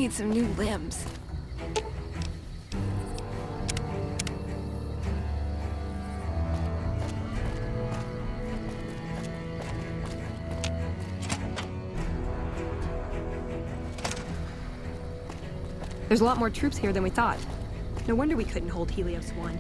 need some new limbs. There's a lot more troops here than we thought. No wonder we couldn't hold Helios 1.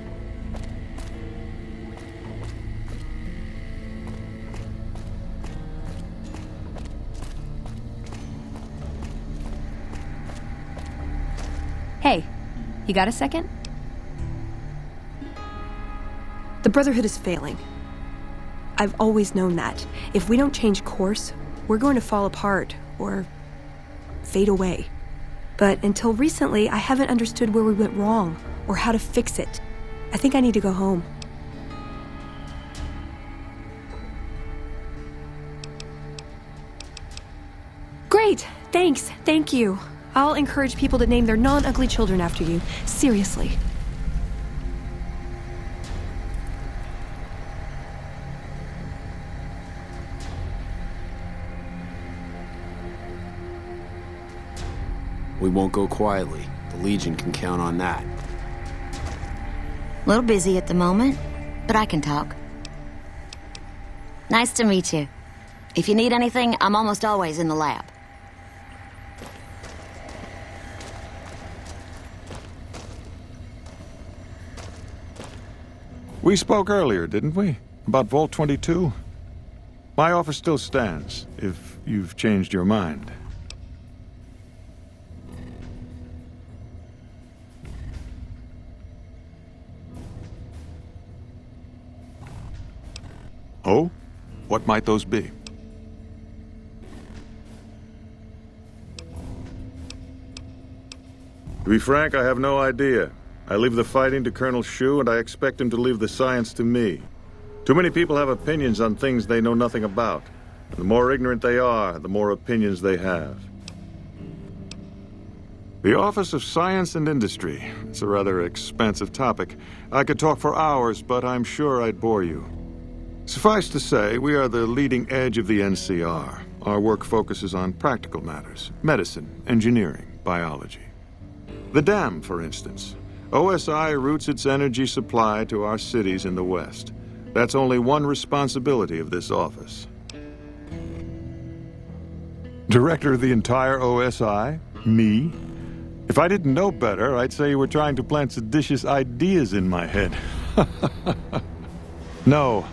Hey, you got a second? The Brotherhood is failing. I've always known that. If we don't change course, we're going to fall apart, or fade away. But until recently, I haven't understood where we went wrong, or how to fix it. I think I need to go home. Great! Thanks! Thank you! I'll encourage people to name their non-ugly children after you. Seriously. We won't go quietly. The Legion can count on that. A little busy at the moment, but I can talk. Nice to meet you. If you need anything, I'm almost always in the lab. We spoke earlier, didn't we? About Vault 22? My offer still stands, if you've changed your mind. Oh? What might those be? To be frank, I have no idea. I leave the fighting to Colonel Shu, and I expect him to leave the science to me. Too many people have opinions on things they know nothing about. And the more ignorant they are, the more opinions they have. The Office of Science and Industry. It's a rather expansive topic. I could talk for hours, but I'm sure I'd bore you. Suffice to say, we are the leading edge of the NCR. Our work focuses on practical matters: medicine, engineering, biology. The dam, for instance. OSI routes its energy supply to our cities in the West. That's only one responsibility of this office. Director of the entire OSI? Me? If I didn't know better, I'd say you were trying to plant seditious ideas in my head. No.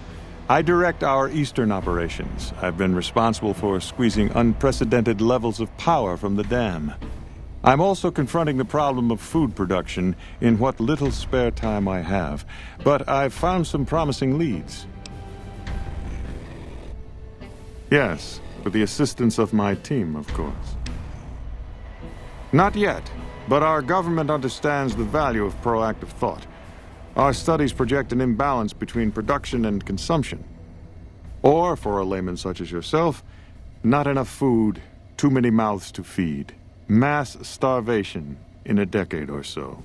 I direct our eastern operations. I've been responsible for squeezing unprecedented levels of power from the dam. I'm also confronting the problem of food production in what little spare time I have, but I've found some promising leads. Yes, with the assistance of my team, of course. Not yet, but our government understands the value of proactive thought. Our studies project an imbalance between production and consumption. Or, for a layman such as yourself, not enough food, too many mouths to feed. Mass starvation in a decade or so.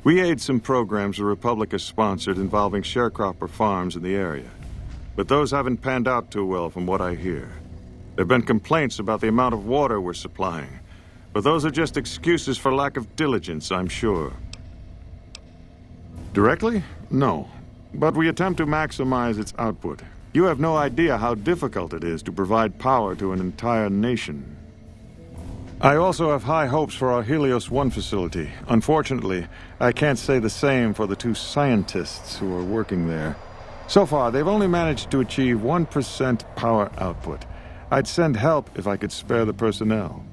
We aid some programs the Republic has sponsored involving sharecropper farms in the area. But those haven't panned out too well from what I hear. There have been complaints about the amount of water we're supplying. But those are just excuses for lack of diligence, I'm sure. Directly? No. But we attempt to maximize its output. You have no idea how difficult it is to provide power to an entire nation. I also have high hopes for our Helios 1 facility. Unfortunately, I can't say the same for the two scientists who are working there. So far, they've only managed to achieve 1% power output. I'd send help if I could spare the personnel.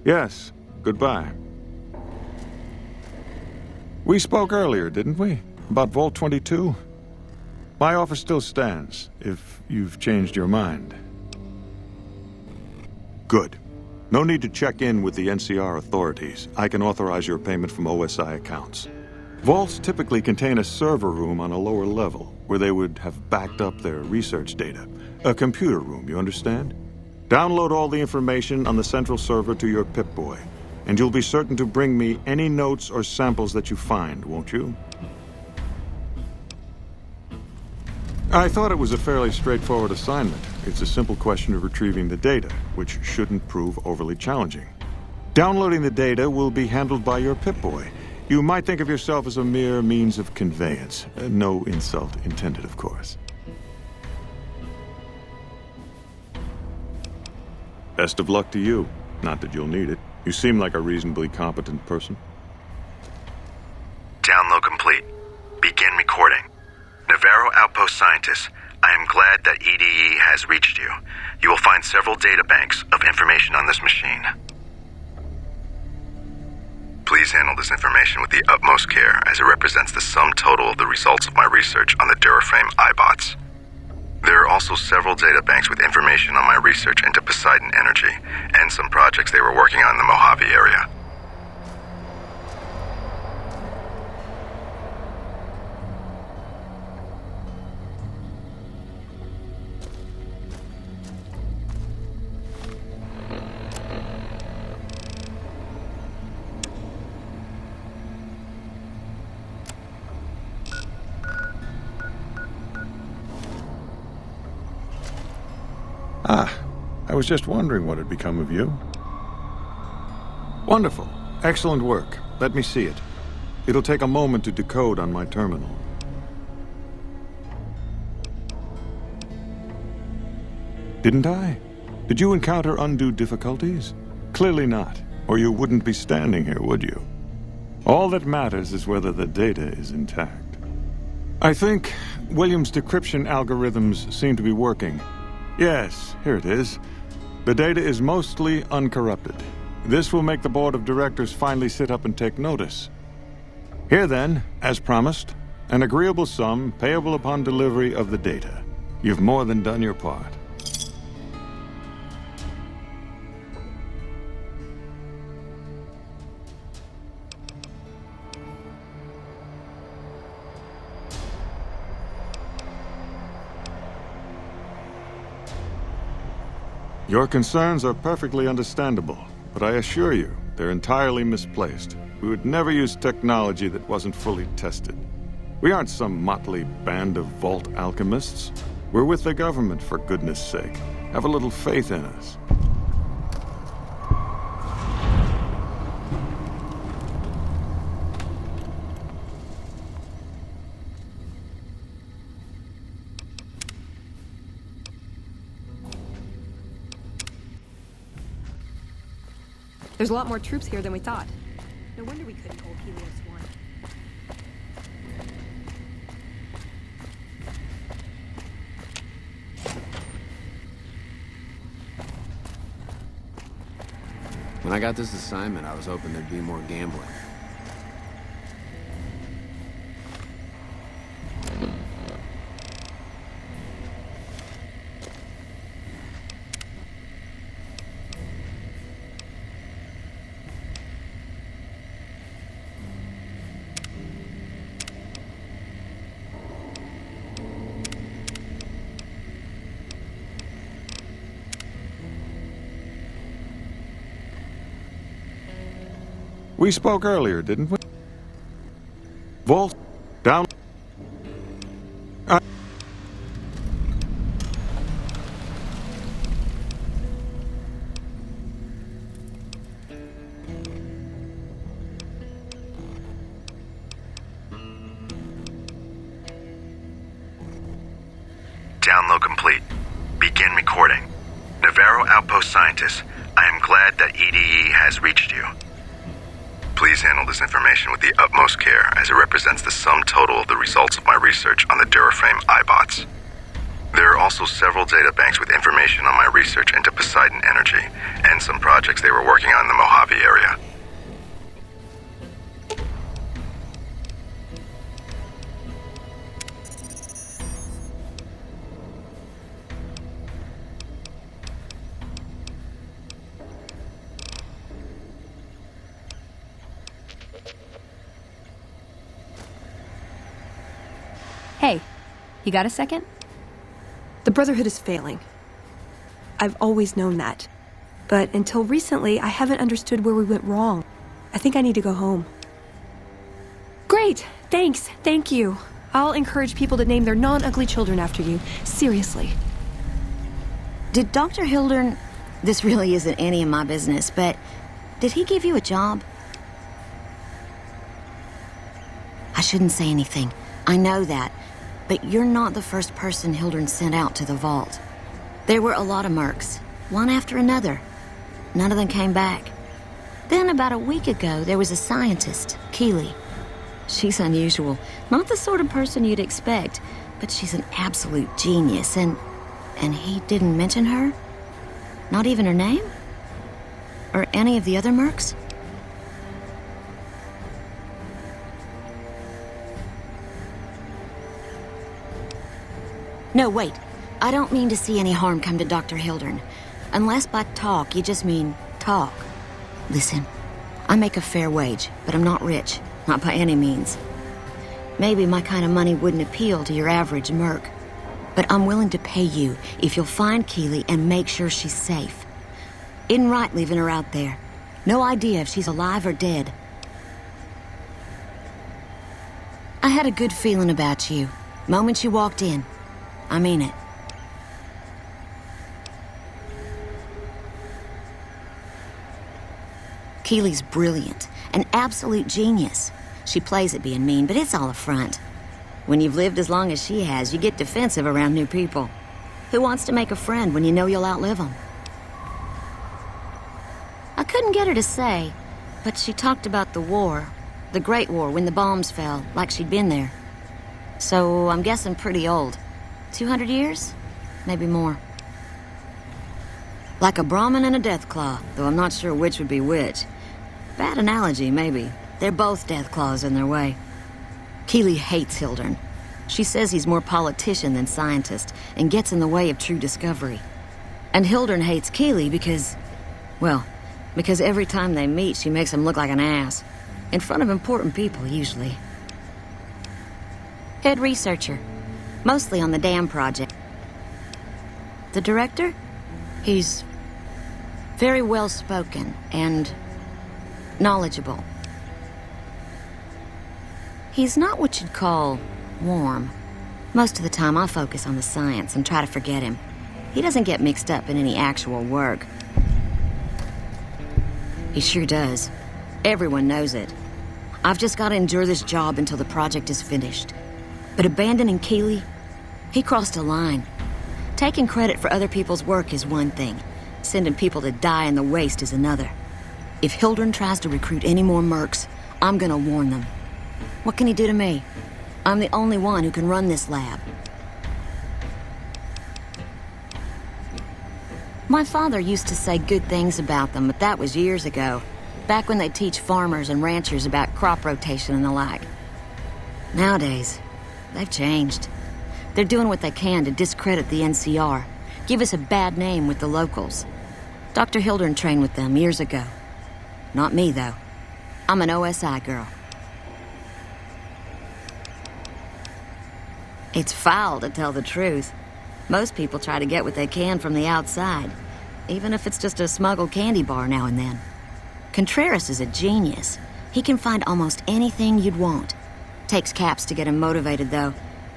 Yes, goodbye. We spoke earlier, didn't we? About Vault 22? My offer still stands, if you've changed your mind. Good. No need to check in with the NCR authorities. I can authorize your payment from OSI accounts. Vaults typically contain a server room on a lower level, where they would have backed up their research data. A computer room, you understand? Download all the information on the central server to your Pip-Boy, and you'll be certain to bring me any notes or samples that you find, won't you? I thought it was a fairly straightforward assignment. It's a simple question of retrieving the data, which shouldn't prove overly challenging. Downloading the data will be handled by your Pip-Boy. You might think of yourself as a mere means of conveyance. No insult intended, of course. Best of luck to you. Not that you'll need it. You seem like a reasonably competent person. Download complete. Begin recording. Navarro Outpost Scientist, I am glad that EDE has reached you. You will find several data banks of information on this machine. Please handle this information with the utmost care, as it represents the sum total of the results of my research on the Duraframe iBots. There are also several data banks with information on my research into Poseidon Energy, and some projects they were working on in the Mojave area. I was just wondering what had become of you. Wonderful. Excellent work. Let me see it. It'll take a moment to decode on my terminal. Didn't I? Did you encounter undue difficulties? Clearly not, or you wouldn't be standing here, would you? All that matters is whether the data is intact. I think Williams' decryption algorithms seem to be working. Yes, here it is. The data is mostly uncorrupted. This will make the board of directors finally sit up and take notice. Here then, as promised, an agreeable sum payable upon delivery of the data. You've more than done your part. Your concerns are perfectly understandable, but I assure you, they're entirely misplaced. We would never use technology that wasn't fully tested. We aren't some motley band of vault alchemists. We're with the government, for goodness sake. Have a little faith in us. There's a lot more troops here than we thought. No wonder we couldn't hold Helios 1. When I got this assignment, I was hoping there'd be more gambling. We spoke earlier, didn't we? Vault, down. Download complete. Begin recording. Navarro Outpost Scientist, I am glad that EDE has reached you. Please handle this information with the utmost care, as it represents the sum total of the results of my research on the Duraframe iBots. There are also several data banks with information on my research into Poseidon Energy, and some projects they were working on in the Mojave area. Hey, you got a second? The Brotherhood is failing. I've always known that. But until recently, I haven't understood where we went wrong. I think I need to go home. Great! Thanks! Thank you! I'll encourage people to name their non-ugly children after you. Seriously. Did Dr. Hildern... This really isn't any of my business, but did he give you a job? I shouldn't say anything. I know that. But you're not the first person Hildern sent out to the vault. There were a lot of mercs, one after another. None of them came back. Then about a week ago, there was a scientist, Keeley. She's unusual. Not the sort of person you'd expect, but she's an absolute genius, and he didn't mention her? Not even her name? Or any of the other mercs? No, wait. I don't mean to see any harm come to Dr. Hildern. Unless by talk, you just mean talk. Listen, I make a fair wage, but I'm not rich. Not by any means. Maybe my kind of money wouldn't appeal to your average merc. But I'm willing to pay you if you'll find Keeley and make sure she's safe. Isn't right leaving her out there. No idea if she's alive or dead. I had a good feeling about you. Moment you walked in. I mean it. Keeley's brilliant, an absolute genius. She plays at being mean, but it's all a front. When you've lived as long as she has, you get defensive around new people. Who wants to make a friend when you know you'll outlive them? I couldn't get her to say, but she talked about the war, the Great War, when the bombs fell, like she'd been there. So I'm guessing pretty old. 200 years? Maybe more. Like a Brahmin and a Deathclaw, though I'm not sure which would be which. Bad analogy, maybe. They're both Deathclaws in their way. Keeley hates Hildern. She says he's more politician than scientist, and gets in the way of true discovery. And Hildern hates Keeley because... well, because every time they meet, she makes him look like an ass. In front of important people, usually. Head researcher. Mostly on the dam project. The director? He's very well-spoken and knowledgeable. He's not what you'd call warm. Most of the time I focus on the science and try to forget him. He doesn't get mixed up in any actual work. He sure does. Everyone knows it. I've just got to endure this job until the project is finished. But abandoning Keeley, he crossed a line. Taking credit for other people's work is one thing. Sending people to die in the waste is another. If Hildern tries to recruit any more mercs, I'm gonna warn them. What can he do to me? I'm the only one who can run this lab. My father used to say good things about them, but that was years ago. Back when they teach farmers and ranchers about crop rotation and the like. Nowadays, they've changed. They're doing what they can to discredit the NCR, give us a bad name with the locals. Dr. Hildern trained with them years ago. Not me, though. I'm an OSI girl. It's foul to tell the truth. Most people try to get what they can from the outside, even if it's just a smuggled candy bar now and then. Contreras is a genius. He can find almost anything you'd want. Takes caps to get him motivated, though.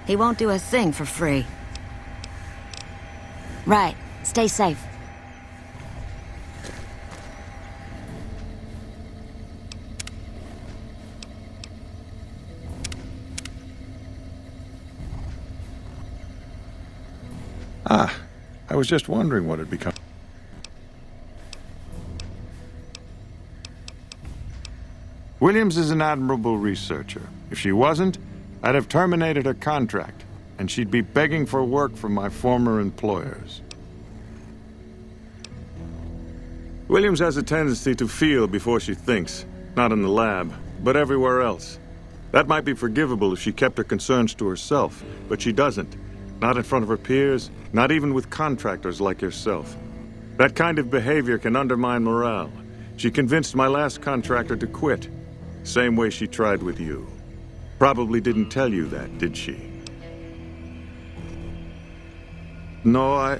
He won't do a thing for free. Right. Stay safe. I was just wondering what had become. Williams is an admirable researcher. If she wasn't, I'd have terminated her contract, and she'd be begging for work from my former employers. Williams has a tendency to feel before she thinks, not in the lab, but everywhere else. That might be forgivable if she kept her concerns to herself, but she doesn't. Not in front of her peers, not even with contractors like yourself. That kind of behavior can undermine morale. She convinced my last contractor to quit, same way she tried with you. Probably didn't tell you that, did she? No.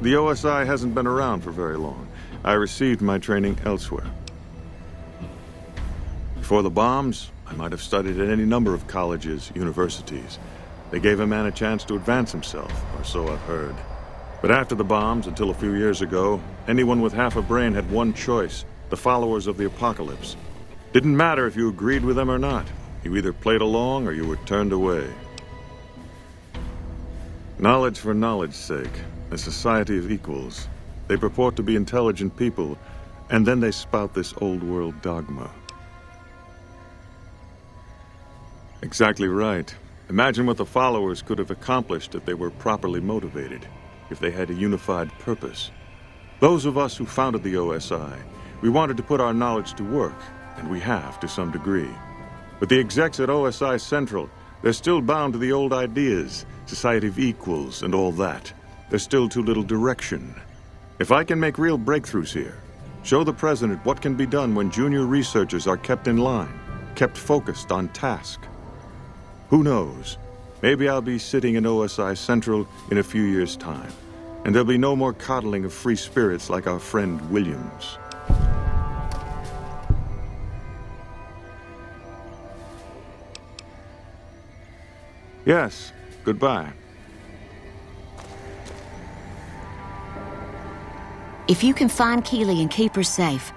The OSI hasn't been around for very long. I received my training elsewhere. Before the bombs, I might have studied at any number of colleges, universities. They gave a man a chance to advance himself, or so I've heard. But after the bombs, until a few years ago, anyone with half a brain had one choice: the followers of the apocalypse. Didn't matter if you agreed with them or not. You either played along or you were turned away. Knowledge for knowledge's sake, a society of equals. They purport to be intelligent people, and then they spout this old-world dogma. Exactly right. Imagine what the followers could have accomplished if they were properly motivated, if they had a unified purpose. Those of us who founded the OSI, we wanted to put our knowledge to work, and we have to some degree. But the execs at OSI Central, they're still bound to the old ideas, society of equals and all that. There's still too little direction. If I can make real breakthroughs here, show the President what can be done when junior researchers are kept in line, kept focused on task. Who knows? Maybe I'll be sitting in OSI Central in a few years' time, and there'll be no more coddling of free spirits like our friend Williams. Yes, goodbye. If you can find Keeley and keep her safe,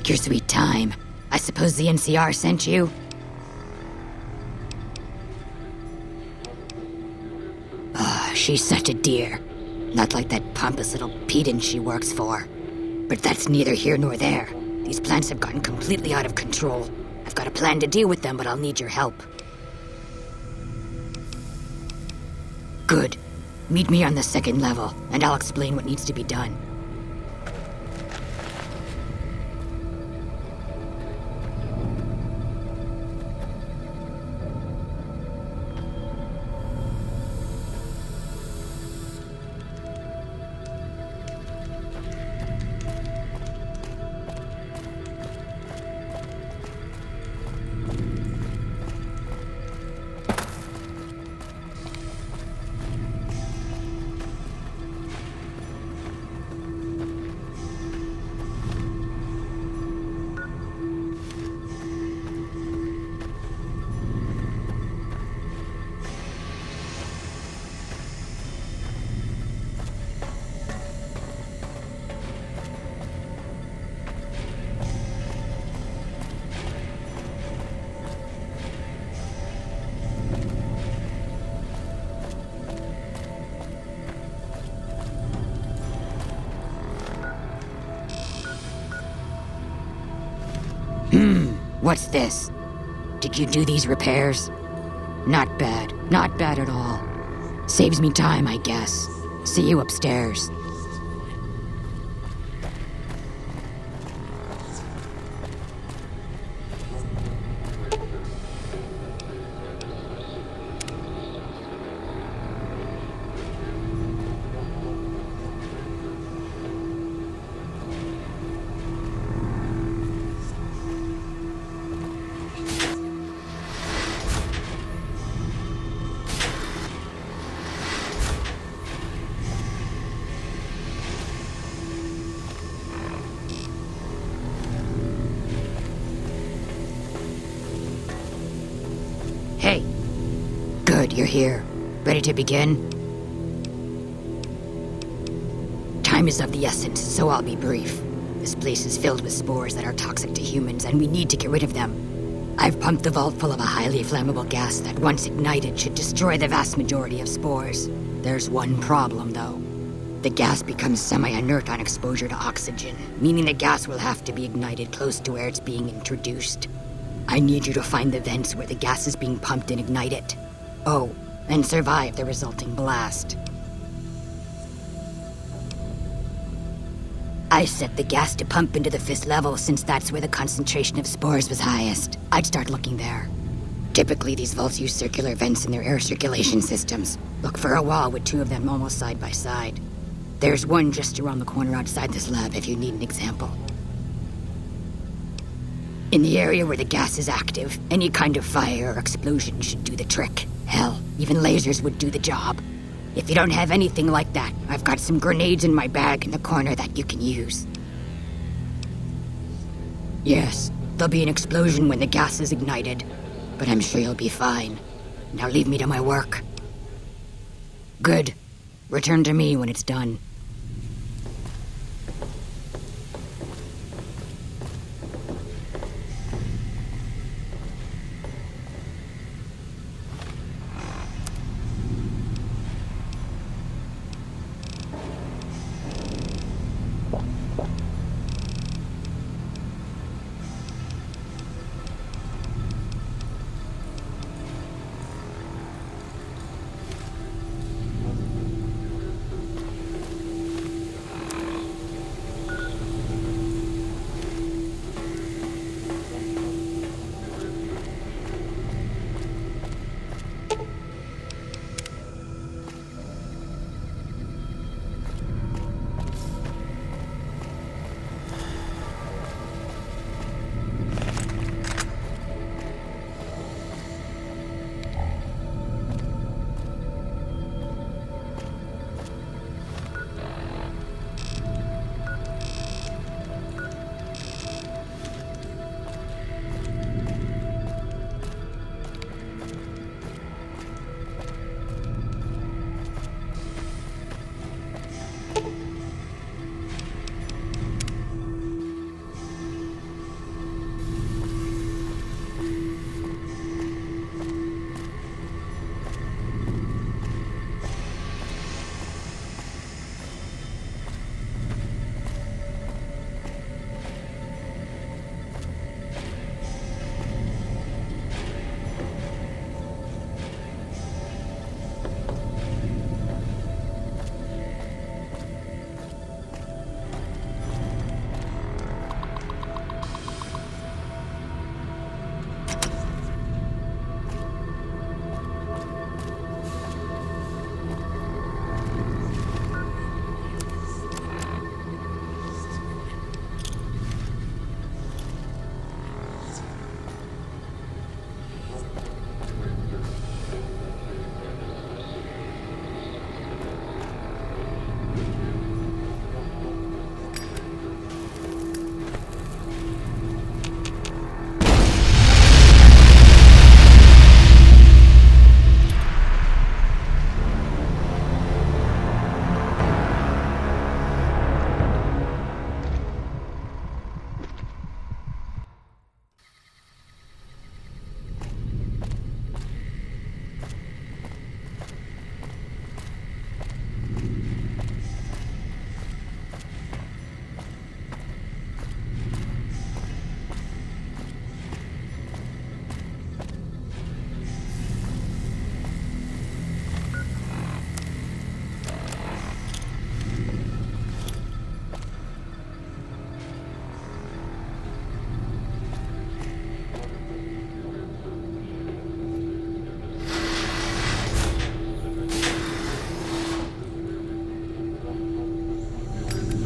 took your sweet time. I suppose the NCR sent you? She's such a dear. Not like that pompous little pedant she works for. But that's neither here nor there. These plants have gotten completely out of control. I've got a plan to deal with them, but I'll need your help. Good. Meet me on the second level, and I'll explain what needs to be done. What's this? Did you do these repairs? Not bad. Not bad at all. Saves me time, I guess. See you upstairs. Hey. Good, you're here. Ready to begin? Time is of the essence, so I'll be brief. This place is filled with spores that are toxic to humans, and we need to get rid of them. I've pumped the vault full of a highly flammable gas that, once ignited, should destroy the vast majority of spores. There's one problem, though. The gas becomes semi-inert on exposure to oxygen, meaning the gas will have to be ignited close to where it's being introduced. I need you to find the vents where the gas is being pumped and ignite it. Oh, and survive the resulting blast. I set the gas to pump into the 5th level since that's where the concentration of spores was highest. I'd start looking there. Typically, these vaults use circular vents in their air circulation systems. Look for a wall with 2 of them almost side by side. There's one just around the corner outside this lab if you need an example. In the area where the gas is active, any kind of fire or explosion should do the trick. Hell, even lasers would do the job. If you don't have anything like that, I've got some grenades in my bag in the corner that you can use. Yes, there'll be an explosion when the gas is ignited, but I'm sure you'll be fine. Now leave me to my work. Good. Return to me when it's done.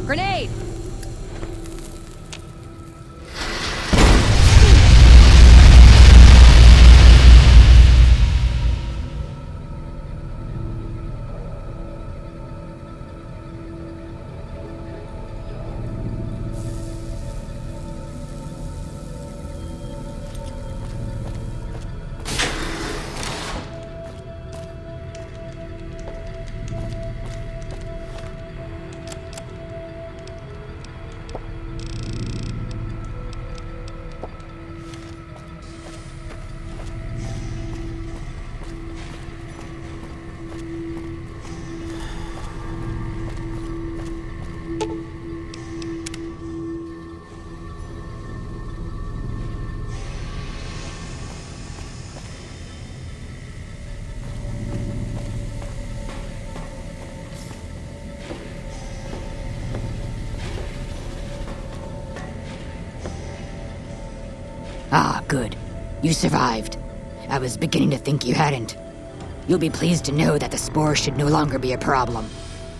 Grenade! Ah, good. You survived. I was beginning to think you hadn't. You'll be pleased to know that the spores should no longer be a problem.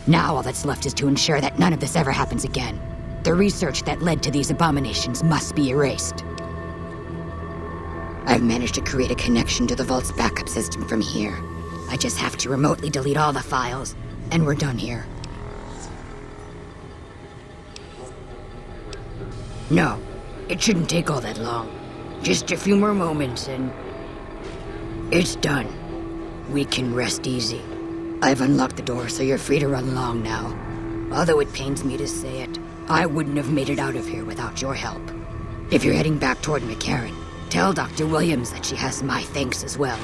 Now all that's left is to ensure that none of this ever happens again. The research that led to these abominations must be erased. I've managed to create a connection to the Vault's backup system from here. I just have to remotely delete all the files, and we're done here. No, it shouldn't take all that long. Just a few more moments and... it's done. We can rest easy. I've unlocked the door, so you're free to run along now. Although it pains me to say it, I wouldn't have made it out of here without your help. If you're heading back toward McCarran, tell Dr. Williams that she has my thanks as well.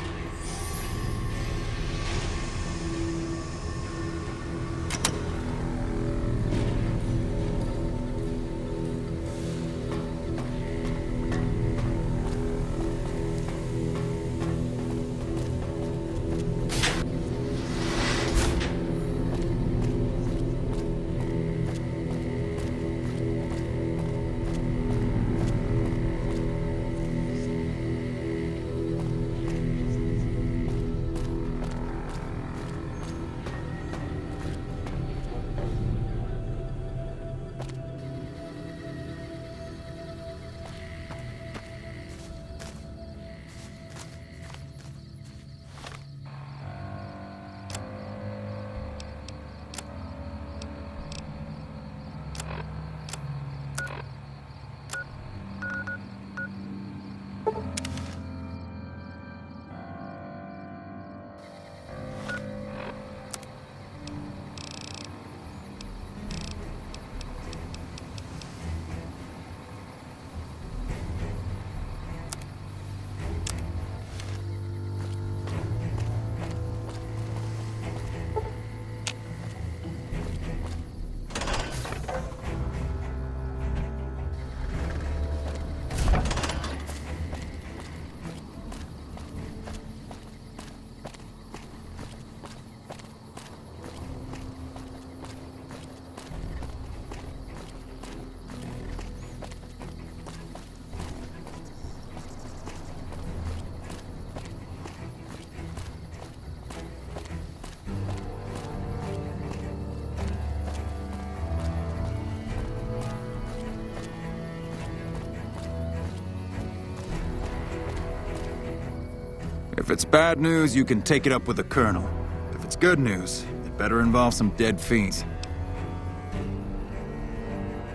If it's bad news, you can take it up with the Colonel. If it's good news, it better involve some dead fiends.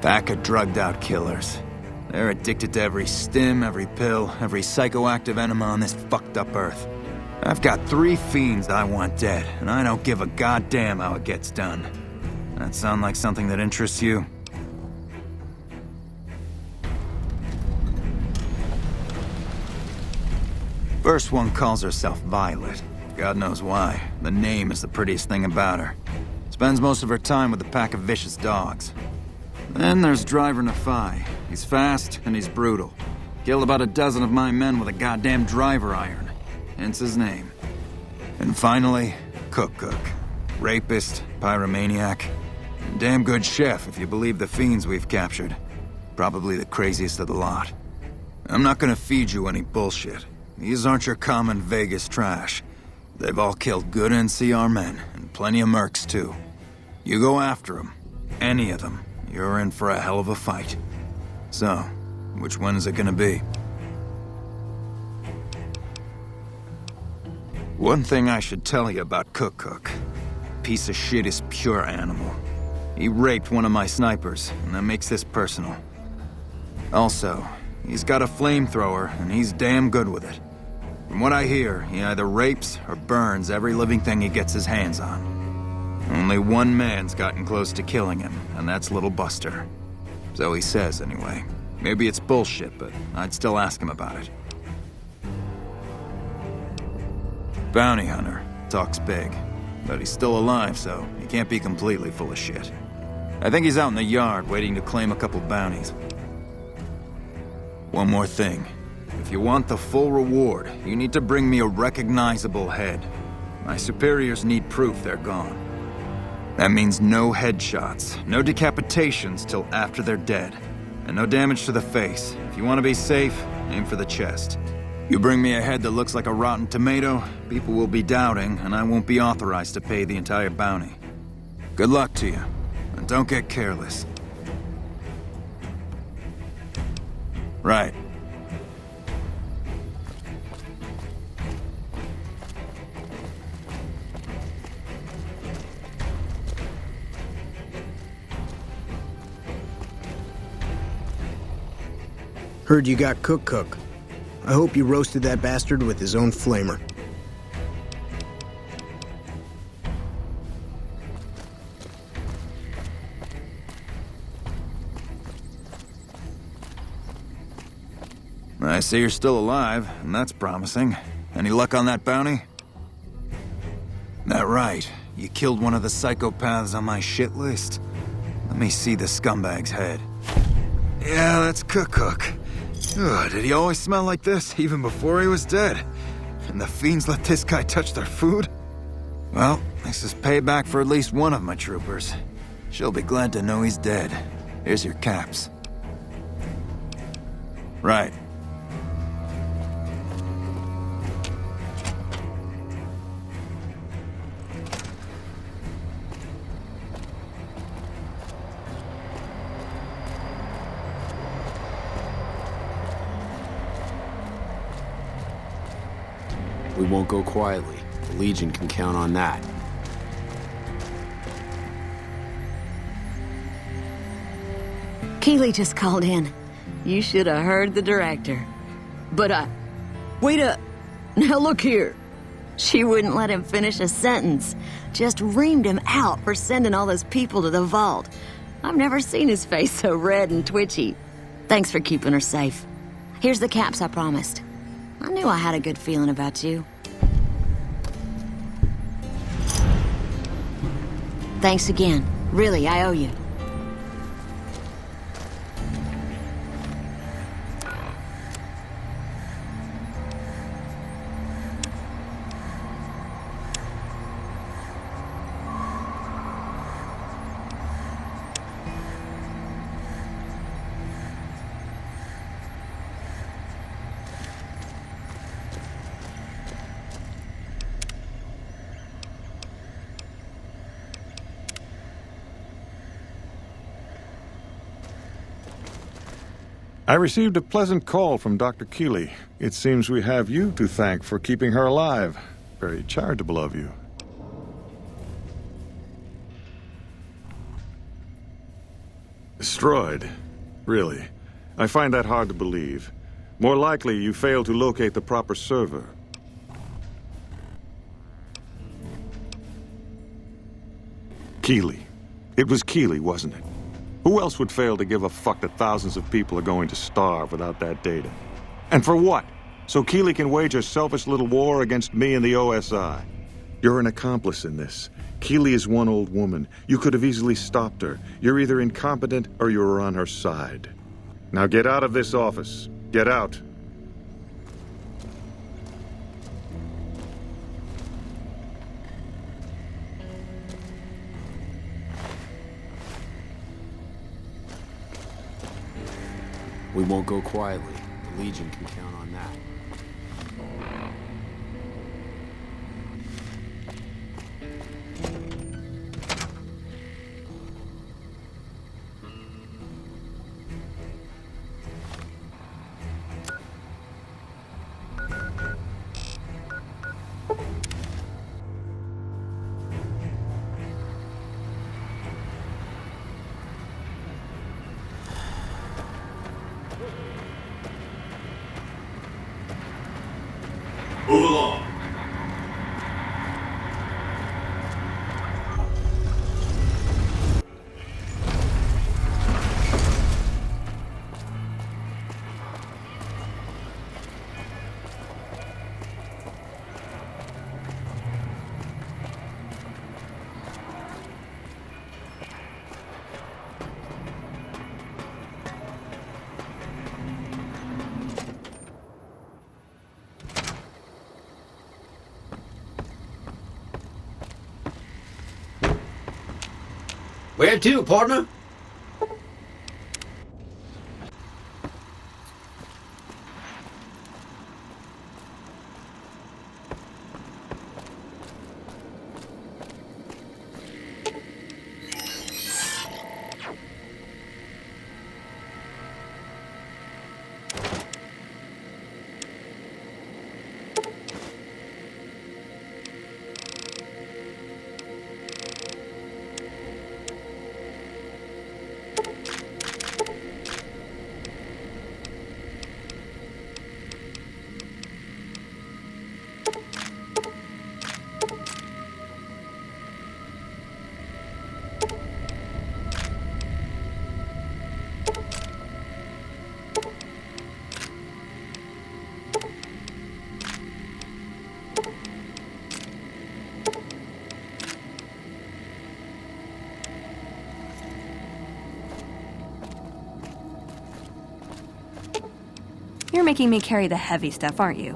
Pack of drugged-out killers. They're addicted to every stim, every pill, every psychoactive enema on this fucked-up Earth. I've got 3 fiends I want dead, and I don't give a goddamn how it gets done. That sound like something that interests you? First one calls herself Violet. God knows why. The name is the prettiest thing about her. Spends most of her time with a pack of vicious dogs. Then there's Driver Nephi. He's fast and he's brutal. Killed about a dozen of my men with a goddamn driver iron. Hence his name. And finally, Cook. Rapist, pyromaniac, and damn good chef if you believe the fiends we've captured. Probably the craziest of the lot. I'm not gonna feed you any bullshit. These aren't your common Vegas trash. They've all killed good NCR men, and plenty of mercs too. You go after them, any of them, you're in for a hell of a fight. So, which one is it gonna be? One thing I should tell you about Cook. Piece of shit is pure animal. He raped one of my snipers, and that makes this personal. Also, he's got a flamethrower, and he's damn good with it. From what I hear, he either rapes or burns every living thing he gets his hands on. Only one man's gotten close to killing him, and that's Little Buster. So he says, anyway. Maybe it's bullshit, but I'd still ask him about it. Bounty hunter. Talks big. But he's still alive, so he can't be completely full of shit. I think he's out in the yard, waiting to claim a couple bounties. One more thing. If you want the full reward, you need to bring me a recognizable head. My superiors need proof they're gone. That means no headshots, no decapitations till after they're dead, and no damage to the face. If you want to be safe, aim for the chest. You bring me a head that looks like a rotten tomato, people will be doubting, and I won't be authorized to pay the entire bounty. Good luck to you, and don't get careless. Right. Heard you got Cook. I hope you roasted that bastard with his own flamer. I see you're still alive, and that's promising. Any luck on that bounty? That right. You killed one of the psychopaths on my shit list. Let me see the scumbag's head. Yeah, that's Cook. Ugh, did he always smell like this, even before he was dead? And the fiends let this guy touch their food? Well, this is payback for at least one of my troopers. She'll be glad to know he's dead. Here's your caps. Right. We won't go quietly. The Legion can count on that. Keeley just called in. You should have heard the director. But wait up. Now look here. She wouldn't let him finish a sentence. Just reamed him out for sending all those people to the vault. I've never seen his face so red and twitchy. Thanks for keeping her safe. Here's the caps I promised. I knew I had a good feeling about you. Thanks again. Really, I owe you. I received a pleasant call from Dr. Keeley. It seems we have you to thank for keeping her alive. Very charitable of you. Destroyed? Really? I find that hard to believe. More likely, you failed to locate the proper server. Keeley. It was Keeley, wasn't it? Who else would fail to give a fuck that thousands of people are going to starve without that data? And for what? So Keeley can wage a selfish little war against me and the OSI. You're an accomplice in this. Keeley is one old woman. You could have easily stopped her. You're either incompetent or you're on her side. Now get out of this office. Get out. We won't go quietly. The Legion can count on that. Move along. Where to, partner? You're making me carry the heavy stuff, aren't you?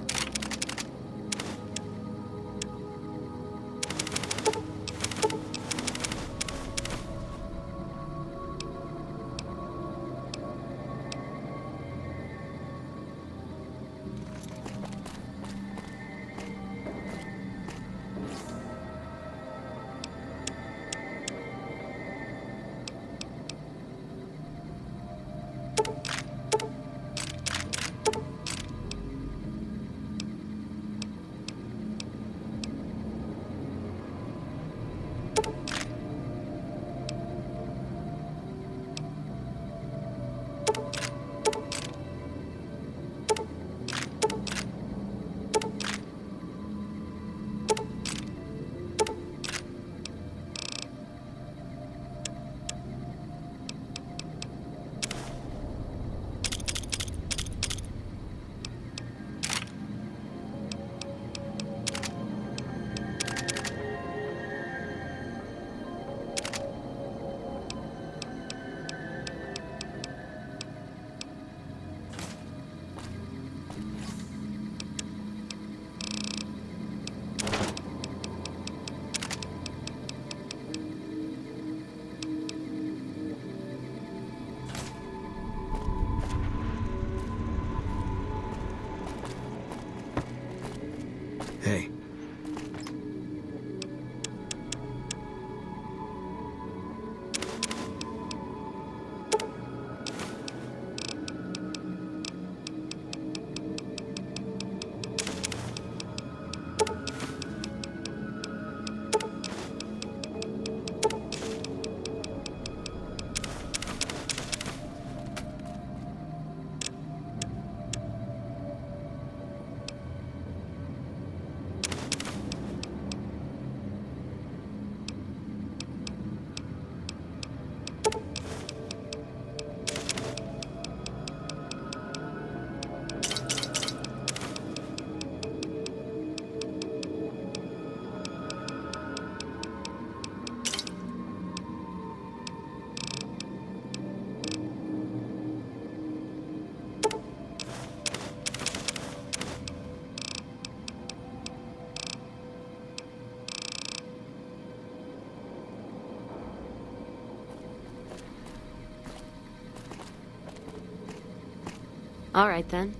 Hey. All right, then.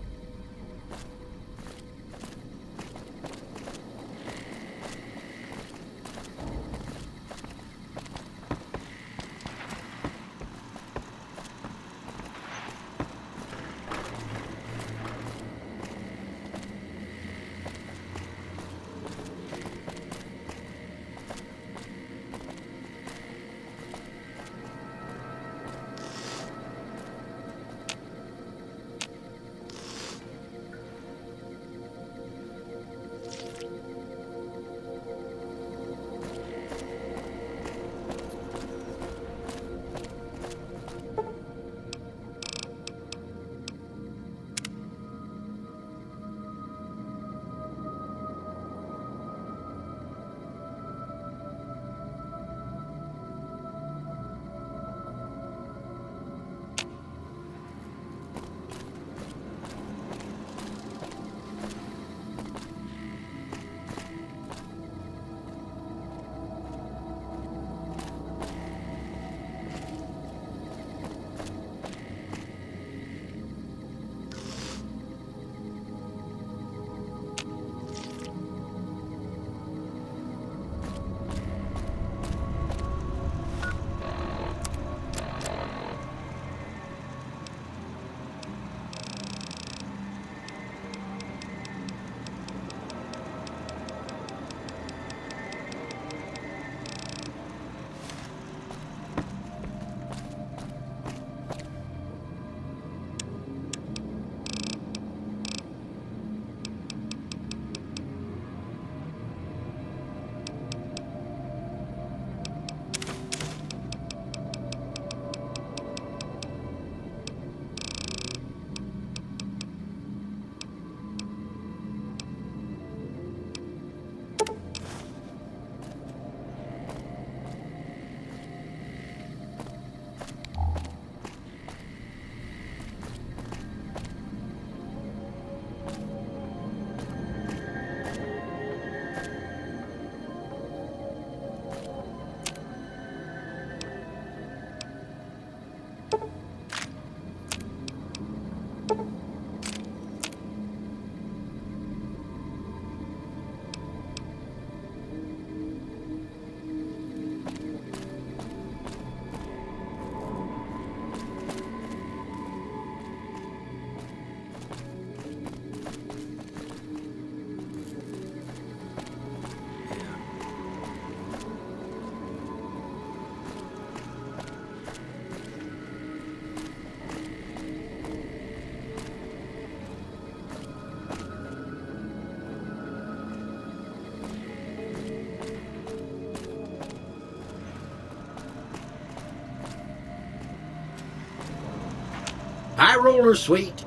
High roller suite.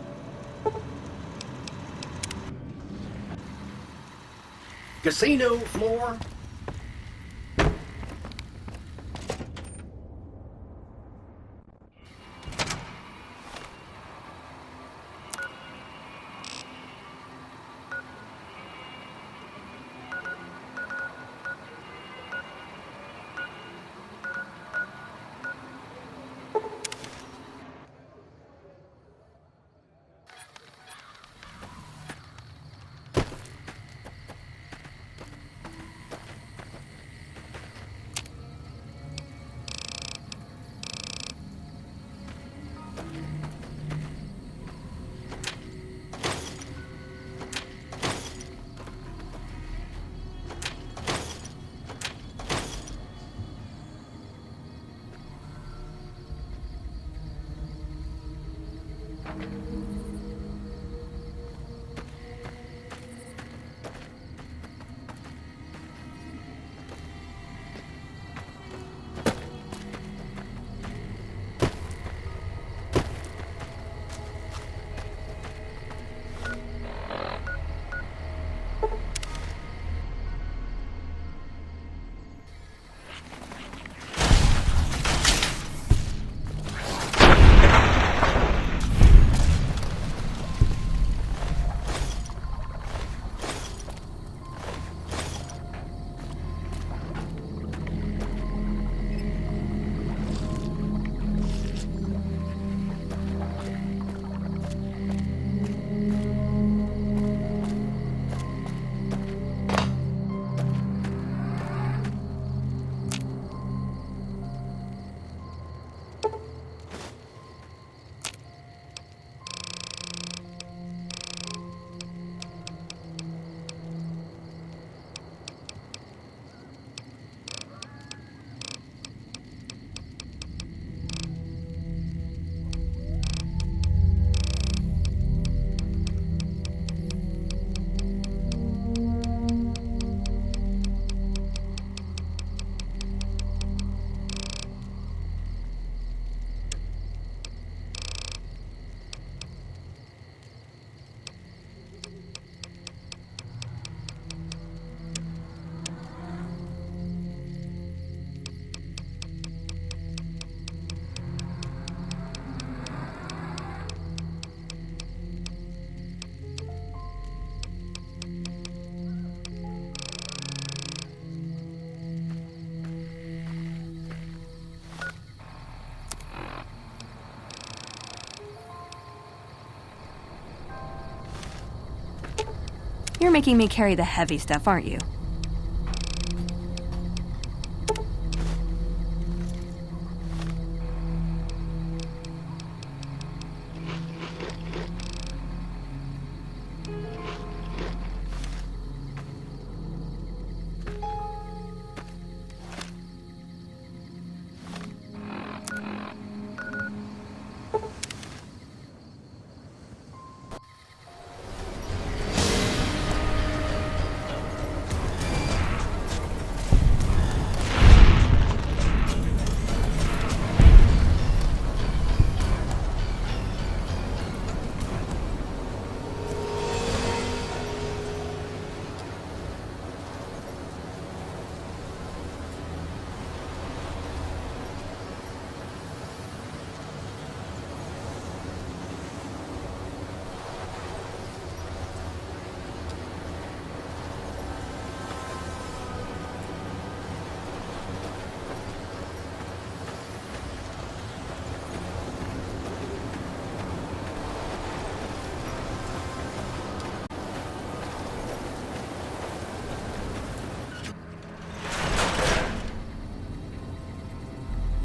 Casino floor. You're making me carry the heavy stuff, aren't you?